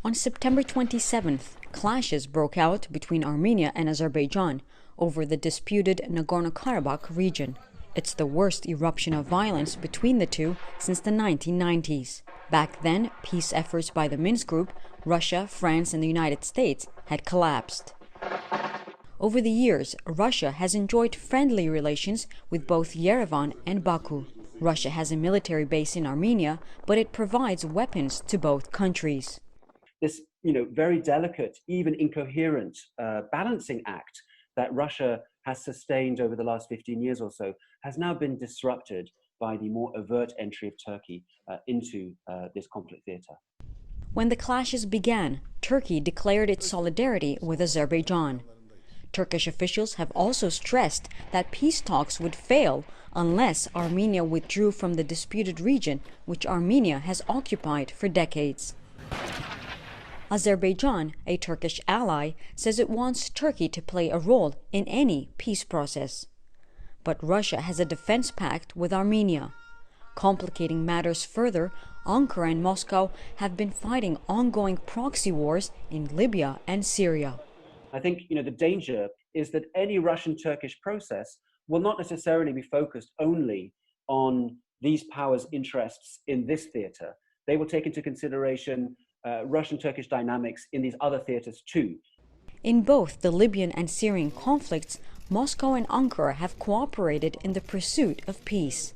On September 27th, clashes broke out between Armenia and Azerbaijan over the disputed Nagorno-Karabakh region. It's the worst eruption of violence between the two since the 1990s. Back then, peace efforts by the Minsk Group, Russia, France, and the United States had collapsed. Over the years, Russia has enjoyed friendly relations with both Yerevan and Baku. Russia has a military base in Armenia, but it provides weapons to both countries. This, very delicate, even incoherent balancing act that Russia has sustained over the last 15 years or so has now been disrupted by the more overt entry of Turkey into this conflict theater. When the clashes began, Turkey declared its solidarity with Azerbaijan. Turkish officials have also stressed that peace talks would fail unless Armenia withdrew from the disputed region, which Armenia has occupied for decades. Azerbaijan, a Turkish ally, says it wants Turkey to play a role in any peace process. But Russia has a defense pact with Armenia. Complicating matters further, Ankara and Moscow have been fighting ongoing proxy wars in Libya and Syria. I think the danger is that any Russian-Turkish process will not necessarily be focused only on these powers' interests in this theater. They will take into consideration Russian-Turkish dynamics in these other theaters too. In both the Libyan and Syrian conflicts, Moscow and Ankara have cooperated in the pursuit of peace.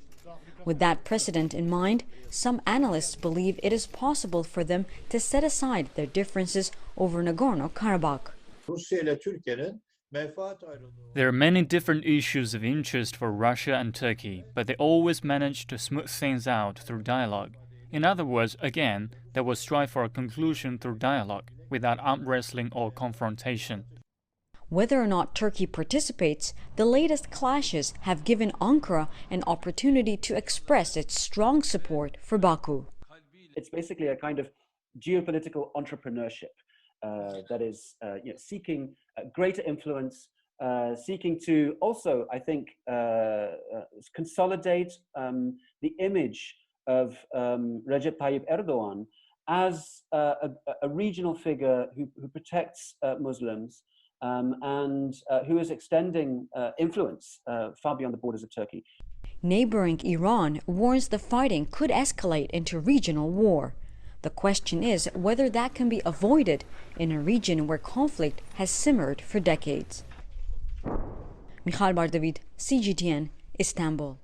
With that precedent in mind, some analysts believe it is possible for them to set aside their differences over Nagorno-Karabakh. There are many different issues of interest for Russia and Turkey, but they always manage to smooth things out through dialogue. In other words, again, they will strive for a conclusion through dialogue, without arm wrestling or confrontation. Whether or not Turkey participates, the latest clashes have given Ankara an opportunity to express its strong support for Baku. It's basically a kind of geopolitical entrepreneurship that is seeking greater influence, seeking to also, I think, consolidate the image of Recep Tayyip Erdogan as a regional figure who protects Muslims and who is extending influence far beyond the borders of Turkey. Neighboring Iran warns the fighting could escalate into regional war. The question is whether that can be avoided in a region where conflict has simmered for decades. Michal Bardavid, CGTN, Istanbul.